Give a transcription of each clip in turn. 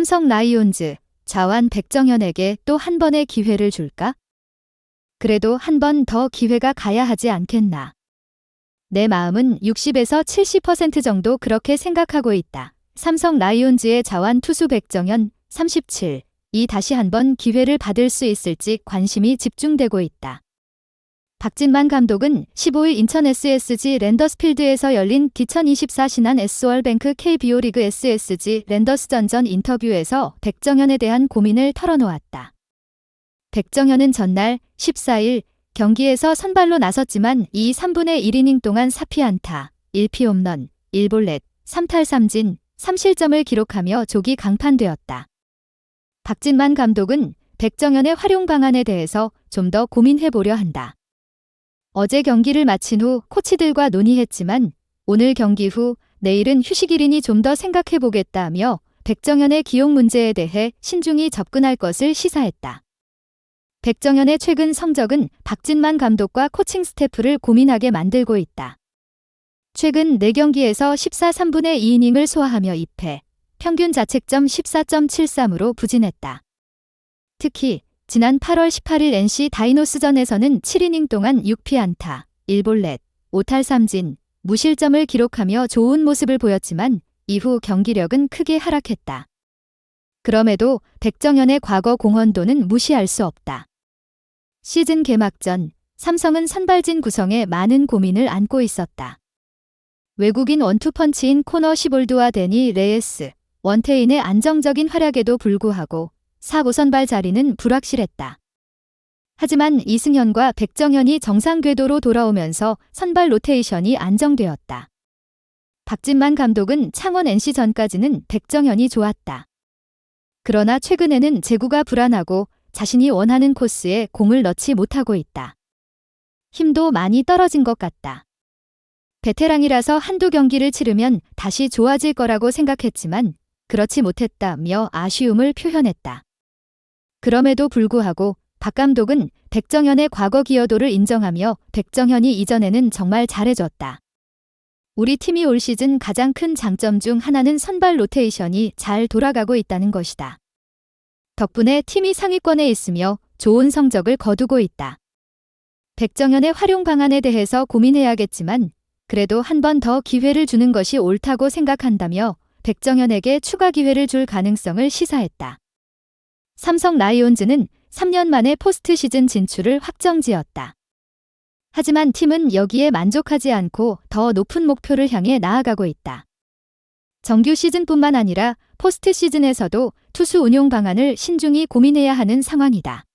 삼성 라이온즈, 좌완 백정현에게 또 한 번의 기회를 줄까? 그래도 한 번 더 기회가 가야 하지 않겠나. 내 마음은 60에서 70% 정도 그렇게 생각하고 있다. 삼성 라이온즈의 좌완 투수 백정현, 37, 이 다시 한 번 기회를 받을 수 있을지 관심이 집중되고 있다. 박진만 감독은 15일 인천 SSG 랜더스필드에서 열린 2024 신한 SR뱅크 KBO 리그 SSG 랜더스전전 인터뷰에서 백정현에 대한 고민을 털어놓았다. 백정현은 전날 14일 경기에서 선발로 나섰지만 2, 3분의 1이닝 동안 4피안타, 1피홈런, 1볼넷, 3탈3진, 3실점을 기록하며 조기 강판되었다. 박진만 감독은 백정현의 활용 방안에 대해서 좀 더 고민해보려 한다. 어제 경기를 마친 후 코치들과 논의했지만 오늘 경기 후 내일은 휴식일이니 좀 더 생각해보겠다며 백정현의 기용 문제에 대해 신중히 접근할 것을 시사했다. 백정현의 최근 성적은 박진만 감독과 코칭 스태프를 고민하게 만들고 있다. 최근 4경기에서 14, 3분의 2이닝을 소화하며 2패, 평균 자책점 14.73으로 부진했다. 특히 지난 8월 18일 NC 다이노스전에서는 7이닝 동안 6피안타, 1볼넷, 5탈3진, 무실점을 기록하며 좋은 모습을 보였지만 이후 경기력은 크게 하락했다. 그럼에도 백정현의 과거 공헌도는 무시할 수 없다. 시즌 개막 전 삼성은 선발진 구성에 많은 고민을 안고 있었다. 외국인 원투펀치인 코너 시볼드와 데니 레예스, 원태인의 안정적인 활약에도 불구하고 4구 선발 자리는 불확실했다. 하지만 이승현과 백정현이 정상 궤도로 돌아오면서 선발 로테이션이 안정되었다. 박진만 감독은 창원 NC전까지는 백정현이 좋았다. 그러나 최근에는 제구가 불안하고 자신이 원하는 코스에 공을 넣지 못하고 있다. 힘도 많이 떨어진 것 같다. 베테랑이라서 한두 경기를 치르면 다시 좋아질 거라고 생각했지만 그렇지 못했다며 아쉬움을 표현했다. 그럼에도 불구하고 박 감독은 백정현의 과거 기여도를 인정하며 백정현이 이전에는 정말 잘해줬다. 우리 팀이 올 시즌 가장 큰 장점 중 하나는 선발 로테이션이 잘 돌아가고 있다는 것이다. 덕분에 팀이 상위권에 있으며 좋은 성적을 거두고 있다. 백정현의 활용 방안에 대해서 고민해야겠지만 그래도 한 번 더 기회를 주는 것이 옳다고 생각한다며 백정현에게 추가 기회를 줄 가능성을 시사했다. 삼성 라이온즈는 3년 만에 포스트 시즌 진출을 확정지었다. 하지만 팀은 여기에 만족하지 않고 더 높은 목표를 향해 나아가고 있다. 정규 시즌뿐만 아니라 포스트 시즌에서도 투수 운용 방안을 신중히 고민해야 하는 상황이다.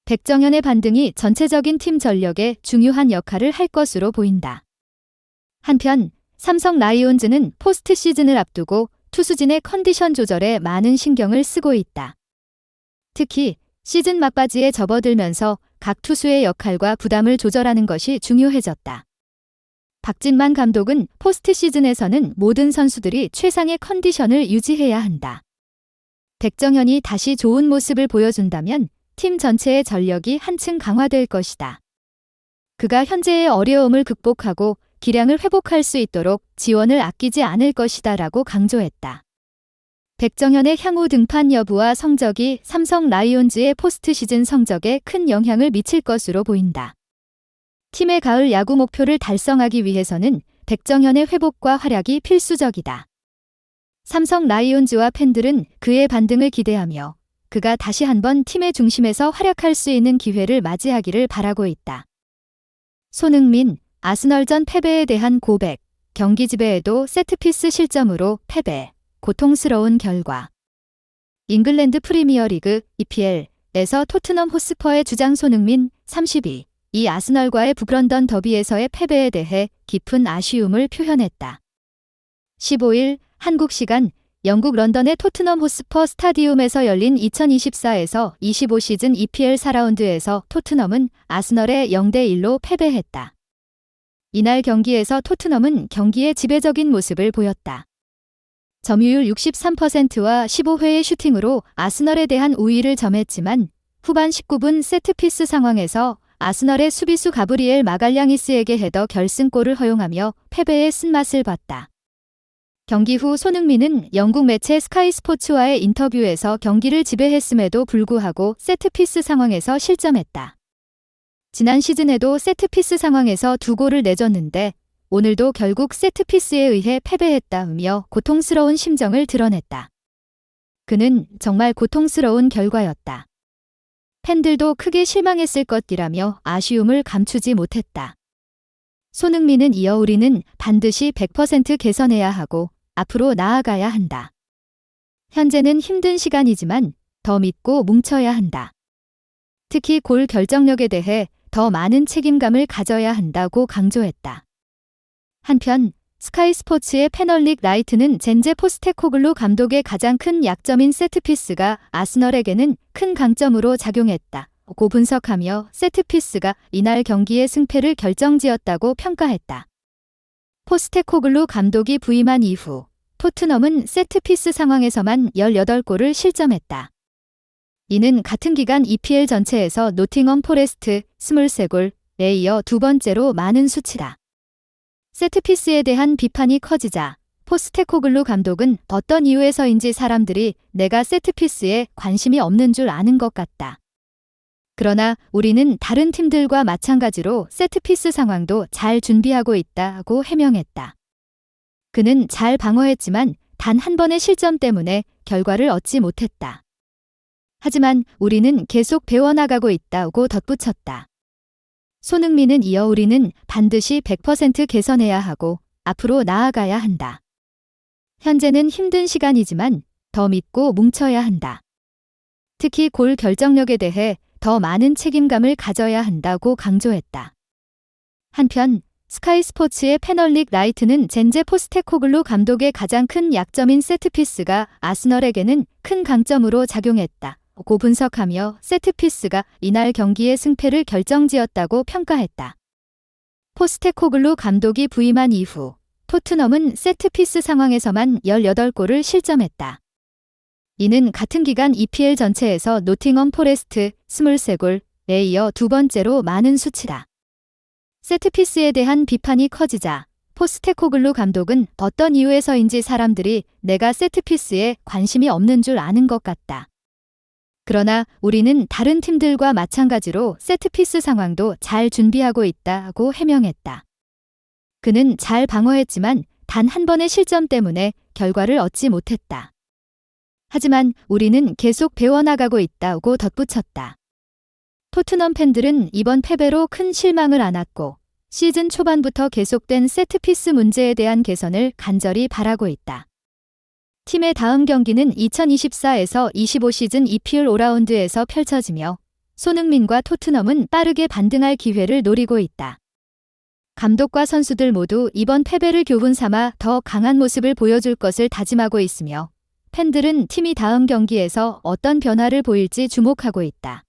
백정현의 반등이 전체적인 팀 전력에 중요한 역할을 할 것으로 보인다. 한편 삼성 라이온즈는 포스트 시즌을 앞두고 투수진의 컨디션 조절에 많은 신경을 쓰고 있다. 특히 시즌 막바지에 접어들면서 각 투수의 역할과 부담을 조절하는 것이 중요해졌다. 박진만 감독은 포스트 시즌에서는 모든 선수들이 최상의 컨디션을 유지해야 한다. 백정현이 다시 좋은 모습을 보여준다면 팀 전체의 전력이 한층 강화될 것이다. 그가 현재의 어려움을 극복하고 기량을 회복할 수 있도록 지원을 아끼지 않을 것이다 라고 강조했다. 백정현의 향후 등판 여부와 성적이 삼성 라이온즈의 포스트 시즌 성적에 큰 영향을 미칠 것으로 보인다. 팀의 가을 야구 목표를 달성하기 위해서는 백정현의 회복과 활약이 필수적이다. 삼성 라이온즈와 팬들은 그의 반등을 기대하며 그가 다시 한번 팀의 중심에서 활약할 수 있는 기회를 맞이하기를 바라고 있다. 손흥민, 아스널전 패배에 대한 고백, 경기 지배에도 세트피스 실점으로 패배, 고통스러운 결과. 잉글랜드 프리미어리그 EPL에서 토트넘 호스퍼의 주장 손흥민, 32, 이 아스널과의 북런던 더비에서의 패배에 대해 깊은 아쉬움을 표현했다. 15일 한국 시간 영국 런던의 토트넘 호스퍼 스타디움에서 열린 2024에서 25 시즌 EPL 4라운드에서 토트넘은 아스널에 0대1로 패배했다. 이날 경기에서 토트넘은 경기의 지배적인 모습을 보였다. 점유율 63%와 15회의 슈팅으로 아스널에 대한 우위를 점했지만 후반 19분 세트피스 상황에서 아스널의 수비수 가브리엘 마갈량이스에게 헤더 결승골을 허용하며 패배의 쓴맛을 봤다. 경기 후 손흥민은 영국 매체 스카이 스포츠와의 인터뷰에서 경기를 지배했음에도 불구하고 세트피스 상황에서 실점했다. 지난 시즌에도 세트피스 상황에서 2골을 내줬는데 오늘도 결국 세트피스에 의해 패배했다며 고통스러운 심정을 드러냈다. 그는 정말 고통스러운 결과였다. 팬들도 크게 실망했을 것이라며 아쉬움을 감추지 못했다. 손흥민은 이어 우리는 반드시 100% 개선해야 하고 앞으로 나아가야 한다. 현재는 힘든 시간이지만 더 믿고 뭉쳐야 한다. 특히 골 결정력에 대해 더 많은 책임감을 가져야 한다고 강조했다. 한편 스카이 스포츠의 패널릭 라이트는 젠제 포스테코글루 감독의 가장 큰 약점인 세트피스가 아스널에게는 큰 강점으로 작용했다고 분석하며 세트피스가 이날 경기의 승패를 결정지었다고 평가했다. 포스테코글루 감독이 부임한 이후 토트넘은 세트피스 상황에서만 18골을 실점했다. 이는 같은 기간 EPL 전체에서 노팅엄 포레스트 23골에 이어 2번째로 많은 수치다. 세트피스에 대한 비판이 커지자 포스테코글루 감독은 어떤 이유에서인지 사람들이 내가 세트피스에 관심이 없는 줄 아는 것 같다. 그러나 우리는 다른 팀들과 마찬가지로 세트피스 상황도 잘 준비하고 있다고 해명했다. 그는 잘 방어했지만 단 한 번의 실점 때문에 결과를 얻지 못했다. 하지만 우리는 계속 배워나가고 있다고 덧붙였다. 손흥민은 이어 우리는 반드시 100% 개선해야 하고 앞으로 나아가야 한다. 현재는 힘든 시간이지만 더 믿고 뭉쳐야 한다. 특히 골 결정력에 대해 더 많은 책임감을 가져야 한다고 강조했다. 한편 스카이 스포츠의 패널릭 라이트는 젠제 포스테코글루 감독의 가장 큰 약점인 세트피스가 아스널에게는 큰 강점으로 작용했다고 분석하며 세트피스가 이날 경기의 승패를 결정지었다고 평가했다. 포스테코글루 감독이 부임한 이후 토트넘은 세트피스 상황에서만 18골을 실점했다. 이는 같은 기간 EPL 전체에서 노팅엄 포레스트 23골에 이어 2번째로 많은 수치다. 세트피스에 대한 비판이 커지자 포스테코글루 감독은 어떤 이유에서인지 사람들이 내가 세트피스에 관심이 없는 줄 아는 것 같다. 그러나 우리는 다른 팀들과 마찬가지로 세트피스 상황도 잘 준비하고 있다고 해명했다. 그는 잘 방어했지만 단 한 번의 실점 때문에 결과를 얻지 못했다. 하지만 우리는 계속 배워나가고 있다고 덧붙였다. 토트넘 팬들은 이번 패배로 큰 실망을 안았고 시즌 초반부터 계속된 세트피스 문제에 대한 개선을 간절히 바라고 있다. 팀의 다음 경기는 2024에서 25 시즌 EPL 5라운드에서 펼쳐지며 손흥민과 토트넘은 빠르게 반등할 기회를 노리고 있다. 감독과 선수들 모두 이번 패배를 교훈 삼아 더 강한 모습을 보여줄 것을 다짐하고 있으며 팬들은 팀이 다음 경기에서 어떤 변화를 보일지 주목하고 있다.